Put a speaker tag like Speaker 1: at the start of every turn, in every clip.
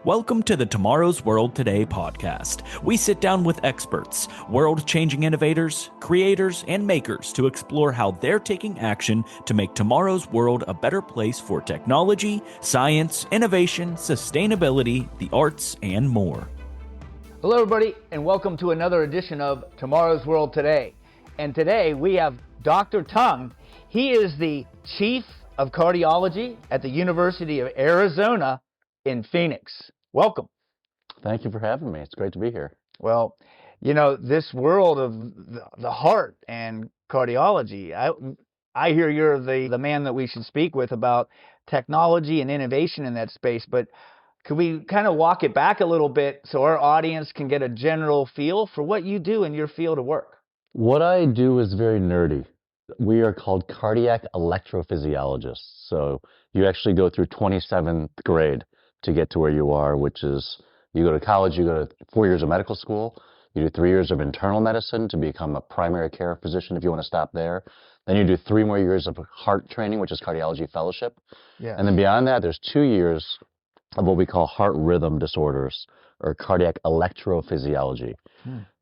Speaker 1: Welcome to the Tomorrow's World Today podcast. We sit down with experts, world-changing innovators, creators, and makers to explore how they're taking action to make tomorrow's world a better place for technology, science, innovation, sustainability, the arts, and more.
Speaker 2: Hello, everybody, and welcome to another edition of Tomorrow's World Today. And today we have Dr. Tung. He is the Chief of Cardiology at the University of Arizona in Phoenix. Welcome.
Speaker 3: Thank you for having me. It's great to be here.
Speaker 2: Well, you know, this world of the heart and cardiology, I hear you're the man that we should speak with about technology and innovation in that space, but could we kind of walk it back a little bit so our audience can get a general feel for what you do in your field of work?
Speaker 3: What I do is very nerdy. We are called cardiac electrophysiologists. So you actually go through 27th grade to get to where you are, which is you go to college, you go to 4 years of medical school, you do 3 years of internal medicine to become a primary care physician if you want to stop there. Then you do 3 more years of heart training, which is cardiology fellowship.
Speaker 2: Yes.
Speaker 3: And then beyond that, there's 2 years of what we call heart rhythm disorders or cardiac electrophysiology.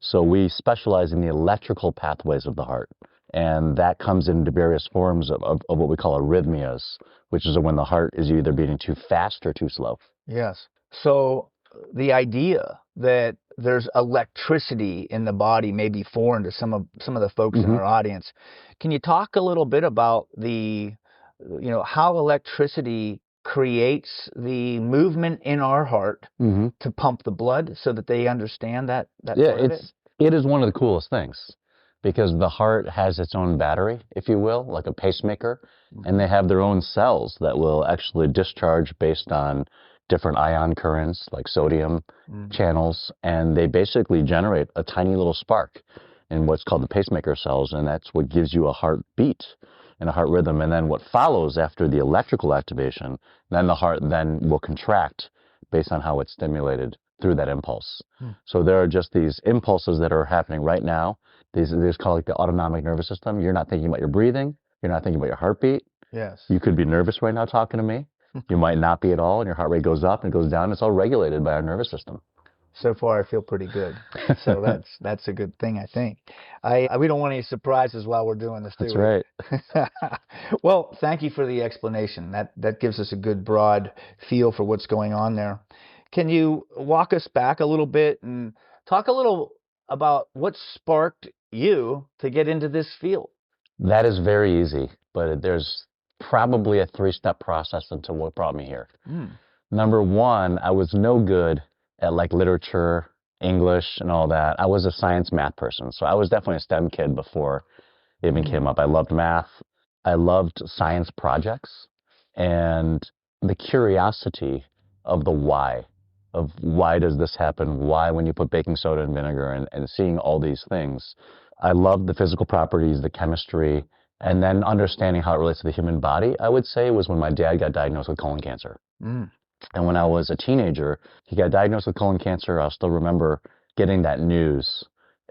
Speaker 3: So we specialize in the electrical pathways of the heart. And that comes into various forms of what we call arrhythmias, which is when the heart is either beating too fast or too slow.
Speaker 2: Yes. So the idea that there's electricity in the body may be foreign to some of the folks in our audience. Can you talk a little bit about how electricity creates the movement in our heart to pump the blood so that they understand that part of it?
Speaker 3: It is one of the coolest things. Because the heart has its own battery, if you will, like a pacemaker, and they have their own cells that will actually discharge based on different ion currents, like sodium channels, and they basically generate a tiny little spark in what's called the pacemaker cells, and that's what gives you a heartbeat and a heart rhythm. And then what follows after the electrical activation, then the heart then will contract based on how it's stimulated through that impulse. So there are just these impulses that are happening right now. These called like the autonomic nervous system. You're not thinking about your breathing. You're not thinking about your heartbeat.
Speaker 2: Yes.
Speaker 3: You could be nervous right now talking to me. You might not be at all, and your heart rate goes up and goes down. It's all regulated by our nervous system.
Speaker 2: So far, I feel pretty good. So that's a good thing, I think. We don't want any surprises while we're doing this, do we?
Speaker 3: That's right.
Speaker 2: Well, thank you for the explanation. That gives us a good broad feel for what's going on there. Can you walk us back a little bit and talk a little about what sparked you to get into this field?
Speaker 3: That is very easy, but there's probably a 3-step process into what brought me here. Number one, I was no good at like literature, English, and all that. I was a science math person, so I was definitely a STEM kid before it even came up. I loved math. I loved science projects and the curiosity of the why. Of why does this happen? Why when you put baking soda and vinegar and seeing all these things. I loved the physical properties, the chemistry, and then understanding how it relates to the human body, I would say, was when my dad got diagnosed with colon cancer. And when I was a teenager, he got diagnosed with colon cancer. I still remember getting that news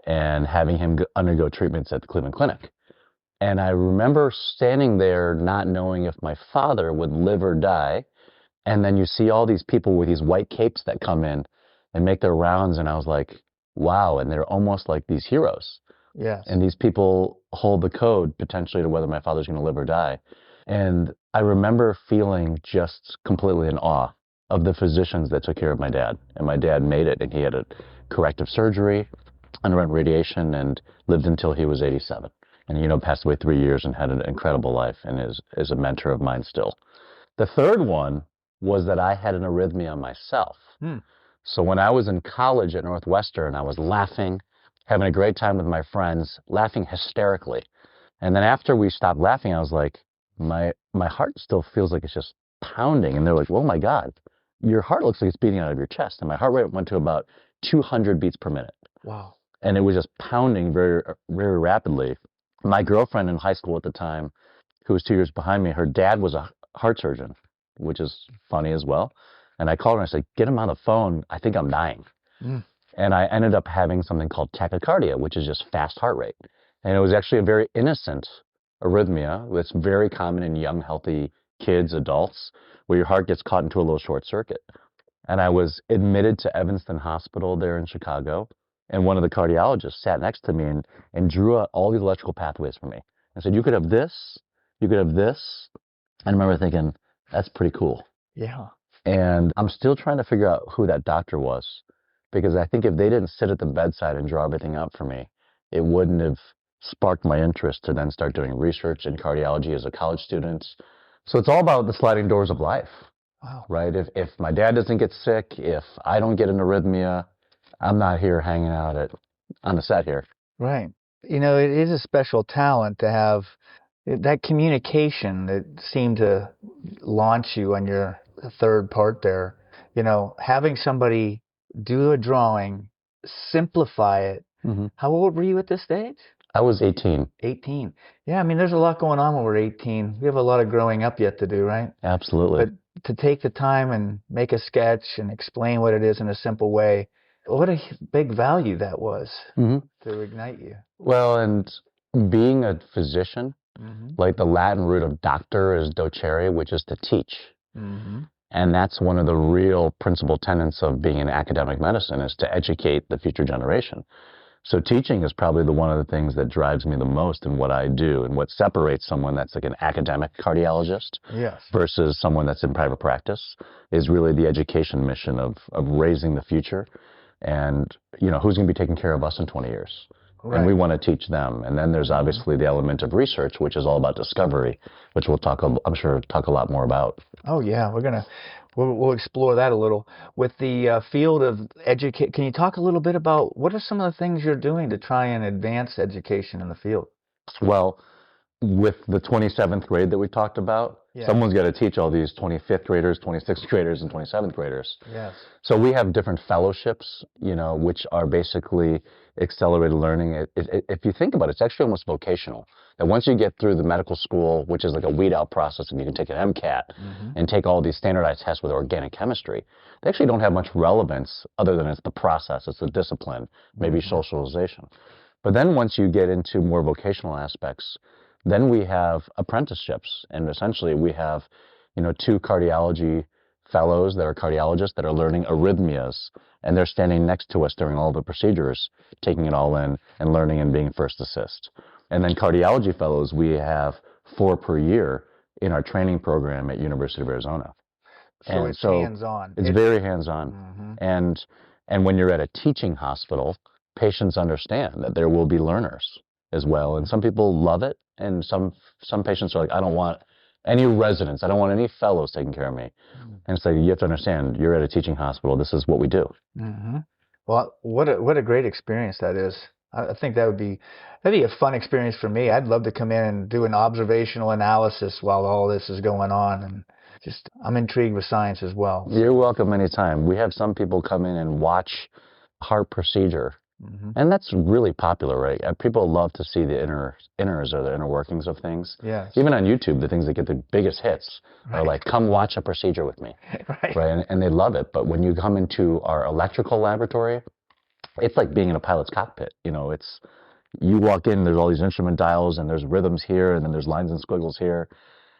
Speaker 3: and having him undergo treatments at the Cleveland Clinic. And I remember standing there not knowing if my father would live or die. And then you see all these people with these white capes that come in and make their rounds, and I was like, wow, and they're almost like these heroes.
Speaker 2: Yes.
Speaker 3: And these people hold the code potentially to whether my father's going to live or die. And I remember feeling just completely in awe of the physicians that took care of my dad. And my dad made it, and he had a corrective surgery, underwent radiation, and lived until he was 87. And, passed away 3 years and had an incredible life and is a mentor of mine still. The third one was that I had an arrhythmia myself. So when I was in college at Northwestern, I was laughing, having a great time with my friends, laughing hysterically. And then after we stopped laughing, I was like, my heart still feels like it's just pounding. And they're like, oh my God, your heart looks like it's beating out of your chest. And my heart rate went to about 200 beats per minute.
Speaker 2: Wow.
Speaker 3: And it was just pounding very, very rapidly. My girlfriend in high school at the time, who was 2 years behind me, her dad was a heart surgeon, which is funny as well. And I called her and I said, get him on the phone. I think I'm dying. And I ended up having something called tachycardia, which is just fast heart rate. And it was actually a very innocent arrhythmia that's very common in young, healthy kids, adults, where your heart gets caught into a little short circuit. And I was admitted to Evanston Hospital there in Chicago. And one of the cardiologists sat next to me and drew out all these electrical pathways for me and said, you could have this, you could have this. I remember thinking, that's pretty cool.
Speaker 2: Yeah.
Speaker 3: And I'm still trying to figure out who that doctor was, because I think if they didn't sit at the bedside and draw everything out for me, it wouldn't have sparked my interest to then start doing research in cardiology as a college student. So it's all about the sliding doors of life.
Speaker 2: Wow.
Speaker 3: Right? If my dad doesn't get sick, if I don't get an arrhythmia, I'm not here hanging out on the set here.
Speaker 2: Right. You know, it is a special talent to have that communication that seemed to launch you on your third part there. You know, having somebody do a drawing, simplify it.
Speaker 3: Mm-hmm.
Speaker 2: How old were you at this stage?
Speaker 3: I was 18.
Speaker 2: 18. Yeah, I mean, there's a lot going on when we're 18. We have a lot of growing up yet to do, right?
Speaker 3: Absolutely.
Speaker 2: But to take the time and make a sketch and explain what it is in a simple way, what a big value that was to ignite you.
Speaker 3: Well, and being a physician, like the Latin root of doctor is docere, which is to teach. And that's one of the real principal tenets of being in academic medicine, is to educate the future generation. So teaching is probably one of the things that drives me the most in what I do, and what separates someone that's like an academic cardiologist versus someone that's in private practice is really the education mission of raising the future. And, you know, who's going to be taking care of us in 20 years? Right. And we want to teach them. And then there's obviously the element of research, which is all about discovery, which we'll talk, I'm sure, talk a lot more about.
Speaker 2: Oh, yeah. We'll explore that a little. With the field of education, can you talk a little bit about what are some of the things you're doing to try and advance education in the field?
Speaker 3: Well, with the 27th grade that we talked about, someone's got to teach all these 25th graders, 26th graders, and 27th graders.
Speaker 2: Yes.
Speaker 3: So we have different fellowships, you know, which are basically accelerated learning. If you think about it, it's actually almost vocational. That once you get through the medical school, which is like a weed-out process, and you can take an MCAT and take all these standardized tests with organic chemistry, they actually don't have much relevance other than it's the process, it's the discipline, maybe socialization. But then once you get into more vocational aspects, then we have apprenticeships, and essentially we have, you know, 2 cardiology fellows that are cardiologists that are learning arrhythmias, and they're standing next to us during all the procedures, taking it all in and learning and being first assist. And then cardiology fellows, we have 4 per year in our training program at University of Arizona.
Speaker 2: So it's hands-on.
Speaker 3: It's very hands-on. And when you're at a teaching hospital, patients understand that there will be learners as well. And some people love it, and some patients are like, I don't want any residents, I don't want any fellows taking care of me. And it's like, you have to understand, you're at a teaching hospital, this is what we do.
Speaker 2: Well, what a great experience that is. I think that'd be a fun experience for me. I'd love to come in and do an observational analysis while all this is going on, and I'm intrigued with science as well.
Speaker 3: You're welcome anytime. We have some people come in and watch heart procedure. And that's really popular, right? People love to see the inners or the inner workings of things.
Speaker 2: Yes.
Speaker 3: Even on YouTube, the things that get the biggest hits are like, come watch a procedure with me. Right? And they love it. But when you come into our electrical laboratory, it's like being in a pilot's cockpit. You know, you walk in, there's all these instrument dials, and there's rhythms here, and then there's lines and squiggles here.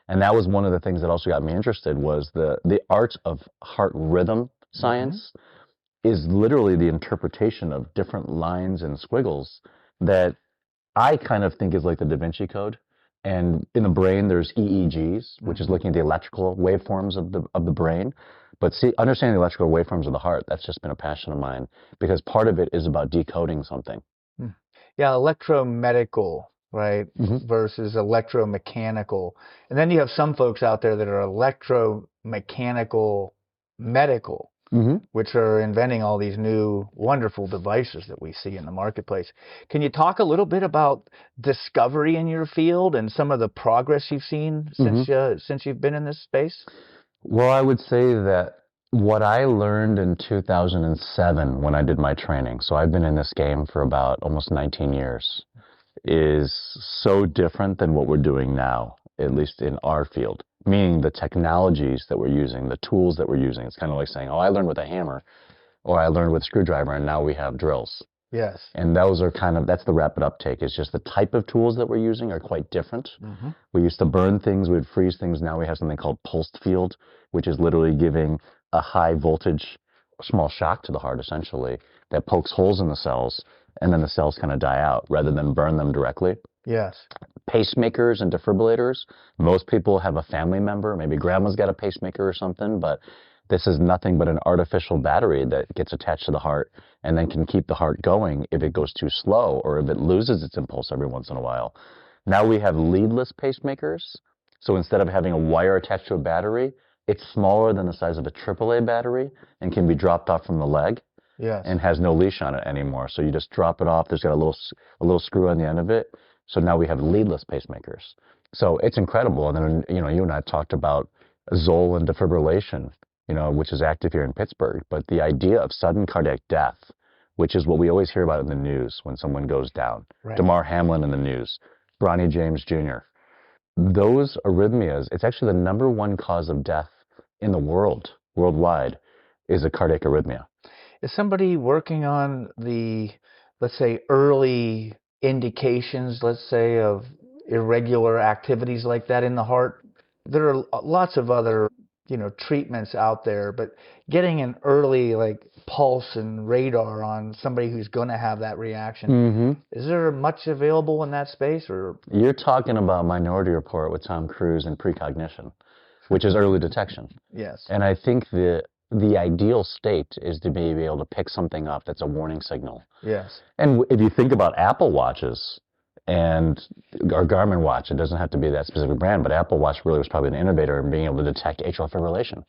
Speaker 3: And that was one of the things that also got me interested, was the art of heart rhythm science. Is literally the interpretation of different lines and squiggles that I kind of think is like the Da Vinci Code. And in the brain, there's EEGs, which is looking at the electrical waveforms of the brain. But understanding the electrical waveforms of the heart, that's just been a passion of mine, because part of it is about decoding something.
Speaker 2: Yeah, electromedical, right, versus electromechanical. And then you have some folks out there that are electromechanical medical. Which are inventing all these new wonderful devices that we see in the marketplace. Can you talk a little bit about discovery in your field and some of the progress you've seen since you've been in this space?
Speaker 3: Well, I would say that what I learned in 2007 when I did my training, so I've been in this game for about almost 19 years, is so different than what we're doing now, at least in our field. Meaning the technologies that we're using, the tools that we're using. It's kind of like saying, oh, I learned with a hammer, or I learned with a screwdriver, and now we have drills.
Speaker 2: Yes.
Speaker 3: And those are that's the rapid uptake. It's just the type of tools that we're using are quite different. We used to burn things, we'd freeze things. Now we have something called pulsed field, which is literally giving a high voltage, small shock to the heart, essentially, that pokes holes in the cells, and then the cells kind of die out rather than burn them directly.
Speaker 2: Yes.
Speaker 3: Pacemakers and defibrillators, most people have a family member, maybe grandma's got a pacemaker or something, but this is nothing but an artificial battery that gets attached to the heart and then can keep the heart going if it goes too slow or if it loses its impulse every once in a while. Now we have leadless pacemakers. So instead of having a wire attached to a battery, it's smaller than the size of a AAA battery and can be dropped off from the leg.
Speaker 2: Yes.
Speaker 3: And has no leash on it anymore. So you just drop it off. There's got a little screw on the end of it. So now we have leadless pacemakers. So it's incredible. And then, you know, you and I talked about Zoll and defibrillation, you know, which is active here in Pittsburgh. But the idea of sudden cardiac death, which is what we always hear about in the news when someone goes down.
Speaker 2: Right.
Speaker 3: Damar Hamlin in the news, Bronny James Jr. Those arrhythmias, it's actually the #1 cause of death in the world, worldwide, is a cardiac arrhythmia.
Speaker 2: Is somebody working on the, let's say, early indications, let's say, of irregular activities like that in the heart? There are lots of other, you know, treatments out there, but getting an early, like, pulse and radar on somebody who's going to have that reaction, is there much available in that space? Or
Speaker 3: You're talking about Minority Report with Tom Cruise and precognition, which is early detection.
Speaker 2: Yes.
Speaker 3: And I think the ideal state is to be able to pick something up that's a warning signal.
Speaker 2: Yes.
Speaker 3: And if you think about Apple Watches and our Garmin watch, it doesn't have to be that specific brand, but Apple Watch really was probably an innovator in being able to detect atrial fibrillation.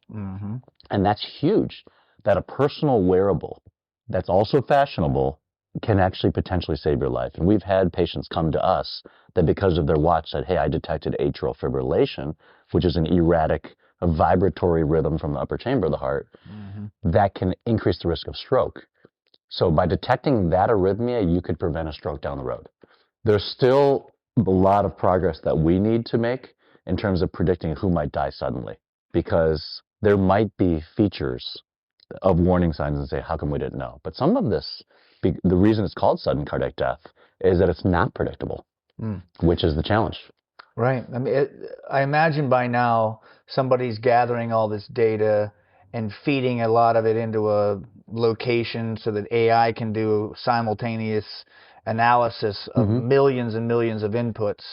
Speaker 3: And that's huge, that a personal wearable that's also fashionable can actually potentially save your life. And we've had patients come to us that because of their watch said, hey, I detected atrial fibrillation, which is an erratic, a vibratory rhythm from the upper chamber of the heart that can increase the risk of stroke. So by detecting that arrhythmia, you could prevent a stroke down the road. There's still a lot of progress that we need to make in terms of predicting who might die suddenly, because there might be features of warning signs and say, how come we didn't know? But some of this, the reason it's called sudden cardiac death is that it's not predictable, which is the challenge.
Speaker 2: Right. I mean, I imagine by now somebody's gathering all this data and feeding a lot of it into a location so that AI can do simultaneous analysis of millions and millions of inputs.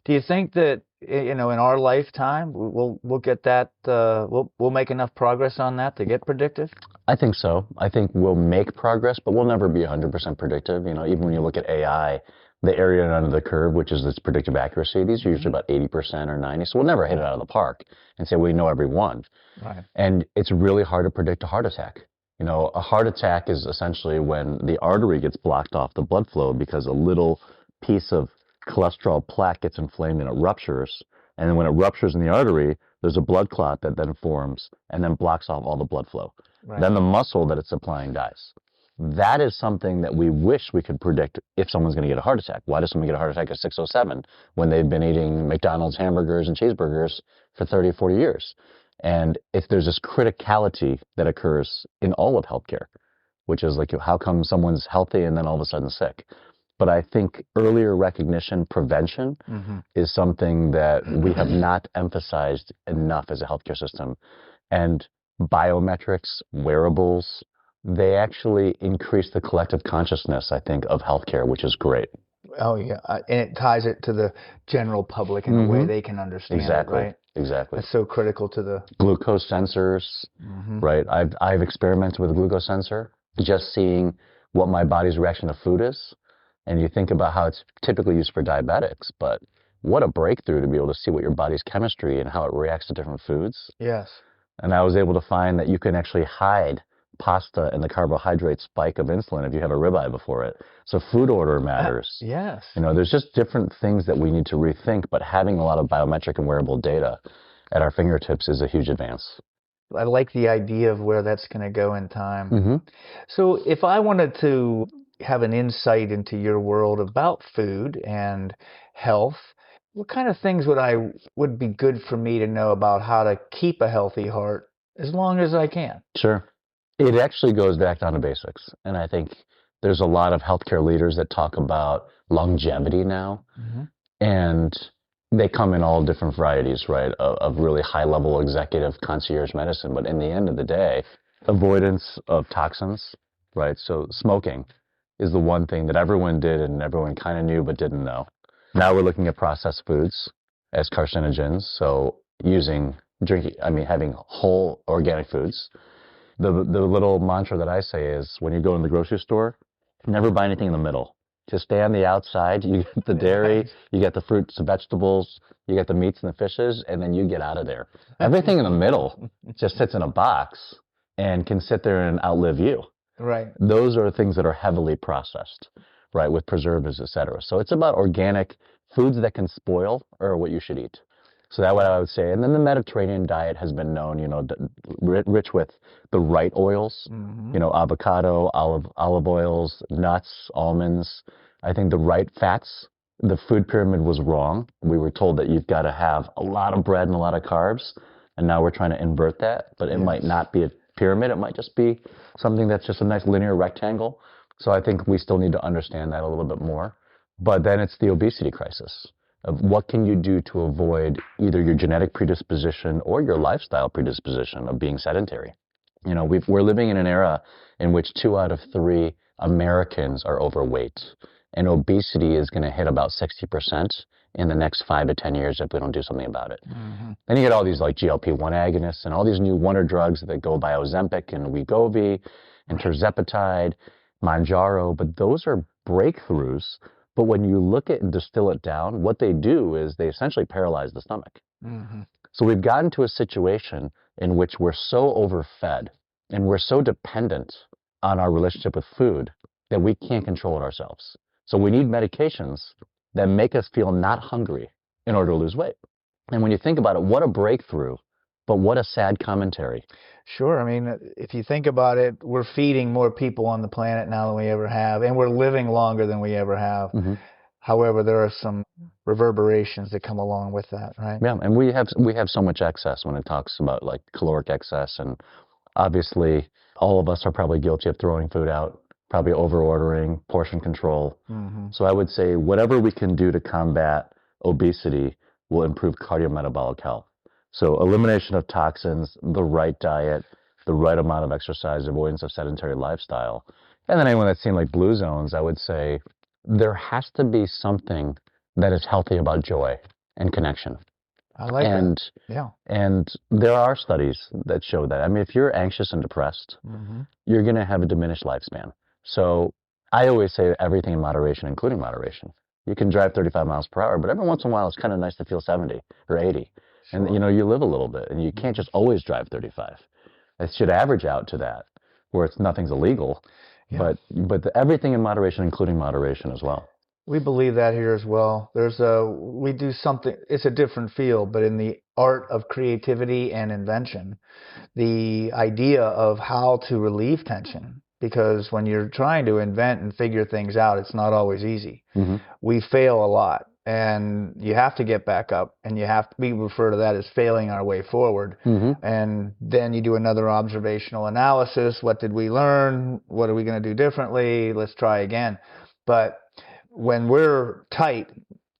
Speaker 2: Do you think that, you know, in our lifetime we'll get that, we'll make enough progress on that to get predictive?
Speaker 3: I think so. I think we'll make progress, but we'll never be 100% predictive. You know, even when you look at AI, the area under the curve, which is its predictive accuracy, these are usually about 80% or 90%. So we'll never hit it out of the park and say we know every one.
Speaker 2: Right.
Speaker 3: And it's really hard to predict a heart attack. You know, a heart attack is essentially when the artery gets blocked off the blood flow because a little piece of cholesterol plaque gets inflamed and it ruptures. And then when it ruptures in the artery, there's a blood clot that then forms and then blocks off all the blood flow. Right. Then the muscle that it's supplying dies. That is something that we wish we could predict if someone's going to get a heart attack. Why does someone get a heart attack at 6:07 when they've been eating McDonald's hamburgers and cheeseburgers for 30 or 40 years? And if there's this criticality that occurs in all of healthcare, which is like, how come someone's healthy and then all of a sudden sick? But I think earlier recognition, prevention is something that we have not emphasized enough as a healthcare system. And biometrics, wearables, they actually increase the collective consciousness, I think, of healthcare, which is great.
Speaker 2: Oh, yeah. And it ties it to the general public in a way they can understand it, right?
Speaker 3: Exactly.
Speaker 2: It's so critical to the
Speaker 3: glucose sensors, right? I've experimented with a glucose sensor, just seeing what my body's reaction to food is. And you think about how it's typically used for diabetics, but what a breakthrough to be able to see what your body's chemistry and how it reacts to different foods.
Speaker 2: Yes.
Speaker 3: And I was able to find that you can actually hide pasta and the carbohydrate spike of insulin if you have a ribeye before it. So food order matters.
Speaker 2: Yes.
Speaker 3: You know, there's just different things that we need to rethink, but having a lot of biometric and wearable data at our fingertips is a huge advance.
Speaker 2: I like the idea of where that's going to go in time. So if I wanted to have an insight into your world about food and health, what kind of things would be good for me to know about how to keep a healthy heart as long as I can?
Speaker 3: Sure. It actually goes back down to basics. And I think there's a lot of healthcare leaders that talk about longevity now. And they come in all different varieties, right, of really high-level executive concierge medicine. But in the end of the day, avoidance of toxins, right? So smoking is the one thing that everyone did and everyone kind of knew but didn't know. Now we're looking at processed foods as carcinogens. So having whole organic foods. The little mantra that I say is when you go in the grocery store, never buy anything in the middle. Just stay on the outside. You get the dairy, you get the fruits and vegetables, you get the meats and the fishes, and then you get out of there. Everything in the middle just sits in a box and can sit there and outlive you.
Speaker 2: Right.
Speaker 3: Those are things that are heavily processed, right, with preservatives, et cetera. So it's about organic foods that can spoil are what you should eat. So that's what I would say. And then the Mediterranean diet has been known, rich with the right oils, avocado, olive oils, nuts, almonds. I think the right fats. The food pyramid was wrong. We were told that you've got to have a lot of bread and a lot of carbs. And now we're trying to invert that. But it might not be a pyramid. It might just be something that's just a nice linear rectangle. So I think we still need to understand that a little bit more. But then it's the obesity crisis of what can you do to avoid either your genetic predisposition or your lifestyle predisposition of being sedentary. We're living in an era in which 2 out of 3 Americans are overweight, and obesity is going to hit about 60% in the next 5 to 10 years if we don't do something about it. Then you get all these like GLP-1 agonists and all these new wonder drugs that go by Ozempic and Wegovy and tirzepatide, Mounjaro, but those are breakthroughs. But when you look at and distill it down, what they do is they essentially paralyze the stomach. So we've gotten to a situation in which we're so overfed and we're so dependent on our relationship with food that we can't control it ourselves. So we need medications that make us feel not hungry in order to lose weight. And when you think about it, what a breakthrough, but what a sad commentary.
Speaker 2: Sure. I mean, if you think about it, we're feeding more people on the planet now than we ever have, and we're living longer than we ever have. However, there are some reverberations that come along with that, right?
Speaker 3: Yeah, and we have so much excess when it talks about like caloric excess, and obviously all of us are probably guilty of throwing food out, probably over ordering, portion control. So I would say whatever we can do to combat obesity will improve cardiometabolic health. So elimination of toxins, the right diet, the right amount of exercise, avoidance of sedentary lifestyle. And then anyone that's seen like blue zones, I would say there has to be something that is healthy about joy and connection.
Speaker 2: I like that. Yeah.
Speaker 3: And there are studies that show that. I mean, if you're anxious and depressed, you're going to have a diminished lifespan. So I always say everything in moderation, including moderation. You can drive 35 miles per hour, but every once in a while it's kind of nice to feel 70 or 80. Sure. And, you live a little bit, and you can't just always drive 35. It should average out to that, where nothing's illegal, but everything in moderation, including moderation as well.
Speaker 2: We believe that here as well. We do something, it's a different field, but in the art of creativity and invention, the idea of how to relieve tension, because when you're trying to invent and figure things out, it's not always easy. We fail a lot. And you have to get back up, and we refer to that as failing our way forward. And then you do another observational analysis. What did we learn? What are we going to do differently? Let's try again. But when we're tight,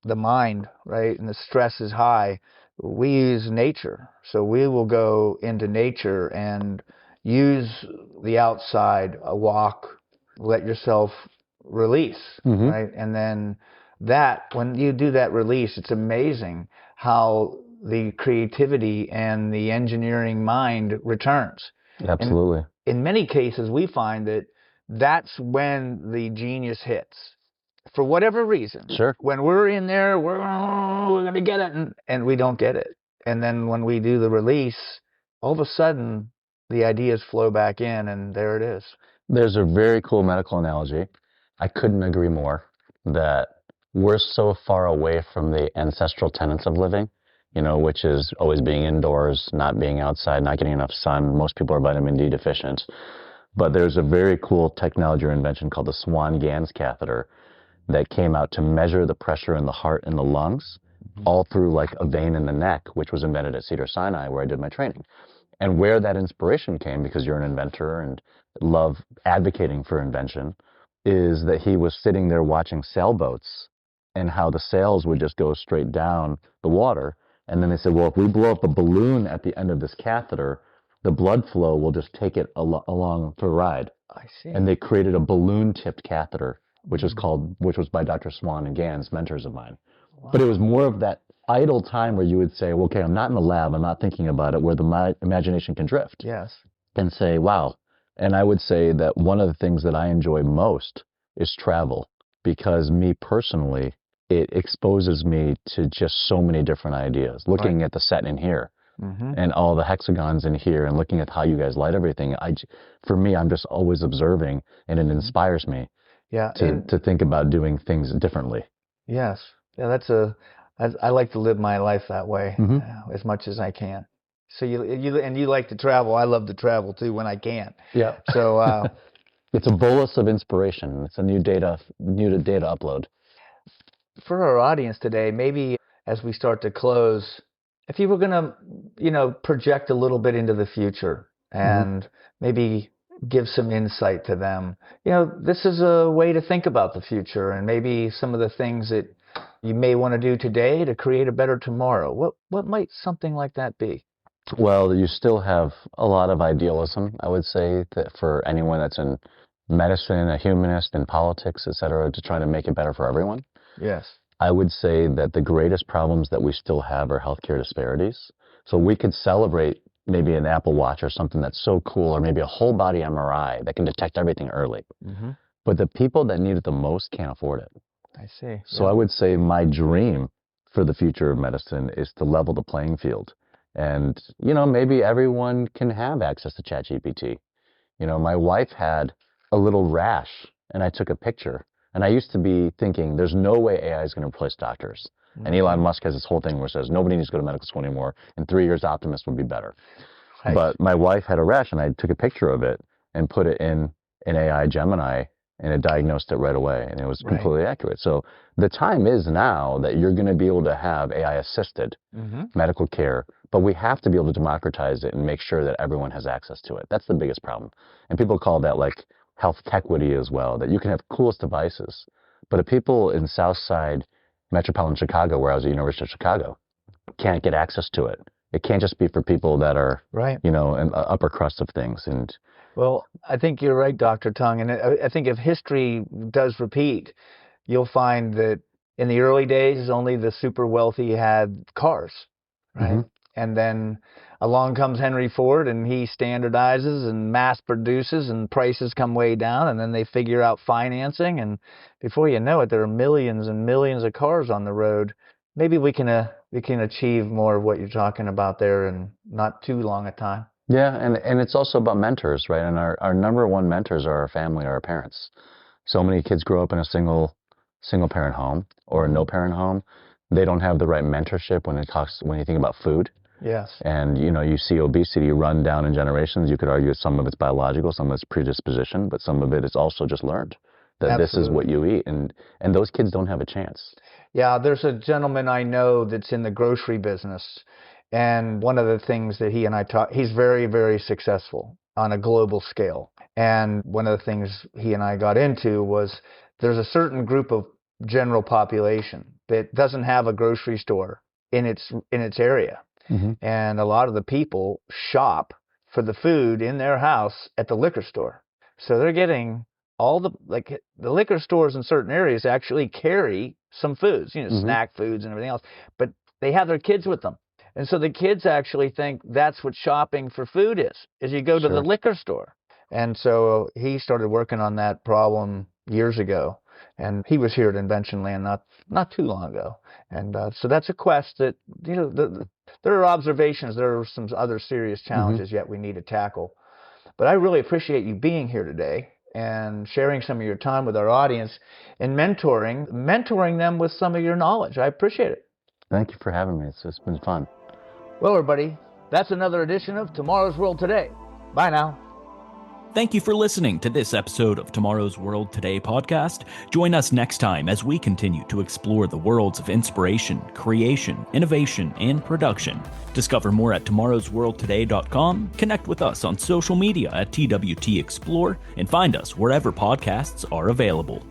Speaker 2: the mind, right, and the stress is high, we use nature. So we will go into nature and use the outside, a walk, let yourself release, right? And then when you do that release, it's amazing how the creativity and the engineering mind returns.
Speaker 3: Absolutely.
Speaker 2: In many cases, we find that that's when the genius hits. For whatever reason.
Speaker 3: Sure.
Speaker 2: When we're in there, we're going to get it, and we don't get it. And then when we do the release, all of a sudden, the ideas flow back in, and there it is.
Speaker 3: There's a very cool medical analogy. I couldn't agree more that we're so far away from the ancestral tenets of living, which is always being indoors, not being outside, not getting enough sun. Most people are vitamin D deficient. But there's a very cool technology or invention called the Swan-Ganz catheter that came out to measure the pressure in the heart and the lungs, all through like a vein in the neck, which was invented at Cedars-Sinai, where I did my training. And where that inspiration came, because you're an inventor and love advocating for invention, is that he was sitting there watching sailboats, and how the sails would just go straight down the water. And then they said, well, if we blow up a balloon at the end of this catheter, the blood flow will just take it along for a ride.
Speaker 2: I see.
Speaker 3: And they created a balloon-tipped catheter, which was by Dr. Swan and Gans, mentors of mine.
Speaker 2: Wow.
Speaker 3: But it was more of that idle time where you would say, well, okay, I'm not in the lab, I'm not thinking about it, where the imagination can drift.
Speaker 2: Yes.
Speaker 3: And say, wow. And I would say that one of the things that I enjoy most is travel, because me personally, it exposes me to just so many different ideas. Looking at the set in here and all the hexagons in here and looking at how you guys light everything, for me, I'm just always observing, and it inspires me to think about doing things differently.
Speaker 2: Yes. Yeah, I like to live my life that way as much as I can. So you like to travel. I love to travel too when I can.
Speaker 3: Yeah.
Speaker 2: So
Speaker 3: it's a bolus of inspiration. It's a new data upload.
Speaker 2: For our audience today, maybe as we start to close, if you were going to, project a little bit into the future and maybe give some insight to them, this is a way to think about the future and maybe some of the things that you may want to do today to create a better tomorrow. What might something like that be?
Speaker 3: Well, you still have a lot of idealism, I would say, that for anyone that's in medicine, a humanist, in politics, et cetera, to try to make it better for everyone.
Speaker 2: Yes.
Speaker 3: I would say that the greatest problems that we still have are healthcare disparities. So we could celebrate maybe an Apple Watch or something that's so cool, or maybe a whole body MRI that can detect everything early. But the people that need it the most can't afford it.
Speaker 2: I see.
Speaker 3: So I would say my dream for the future of medicine is to level the playing field. And, maybe everyone can have access to ChatGPT. My wife had a little rash, and I took a picture. And I used to be thinking, there's no way AI is going to replace doctors. And Elon Musk has this whole thing where it says, nobody needs to go to medical school anymore. In 3 years, optimists would be better. Right. But my wife had a rash, and I took a picture of it and put it in an AI Gemini, and it diagnosed it right away. And it was completely accurate. So the time is now that you're going to be able to have AI-assisted medical care, but we have to be able to democratize it and make sure that everyone has access to it. That's the biggest problem. And people call that like health equity as well, that you can have coolest devices. But if people in Southside Metropolitan Chicago, where I was at University of Chicago, can't get access to it, it can't just be for people that are, in the upper crust of things. And
Speaker 2: well, I think you're right, Dr. Tung. And I think if history does repeat, you'll find that in the early days, only the super wealthy had cars, right? And then along comes Henry Ford, and he standardizes and mass produces, and prices come way down, and then they figure out financing, and before you know it, there are millions and millions of cars on the road. Maybe we can achieve more of what you're talking about there in not too long a time.
Speaker 3: Yeah, and it's also about mentors, right? And our number one mentors are our family, our parents. So many kids grow up in a single parent home or a no parent home. They don't have the right mentorship when you think about food.
Speaker 2: Yes.
Speaker 3: And you see obesity run down in generations. You could argue some of it's biological, some of it's predisposition, but some of it is also just learned. That This is what you eat, and those kids don't have a chance.
Speaker 2: Yeah, there's a gentleman I know that's in the grocery business, and one of the things that he and I talk, he's very, very successful on a global scale. And one of the things he and I got into was there's a certain group of general population that doesn't have a grocery store in its area. And a lot of the people shop for the food in their house at the liquor store. So they're getting all the liquor stores in certain areas actually carry some foods, snack foods and everything else, but they have their kids with them. And so the kids actually think that's what shopping for food is you go to the liquor store. And so he started working on that problem years ago. And he was here at Invention Land not too long ago. And so that's a quest that, there are observations. There are some other serious challenges yet we need to tackle. But I really appreciate you being here today and sharing some of your time with our audience and mentoring them with some of your knowledge. I appreciate it.
Speaker 3: Thank you for having me. It's been fun.
Speaker 2: Well, everybody, that's another edition of Tomorrow's World Today. Bye now.
Speaker 1: Thank you for listening to this episode of Tomorrow's World Today podcast. Join us next time as we continue to explore the worlds of inspiration, creation, innovation, and production. Discover more at tomorrowsworldtoday.com, connect with us on social media at TWT Explore, and find us wherever podcasts are available.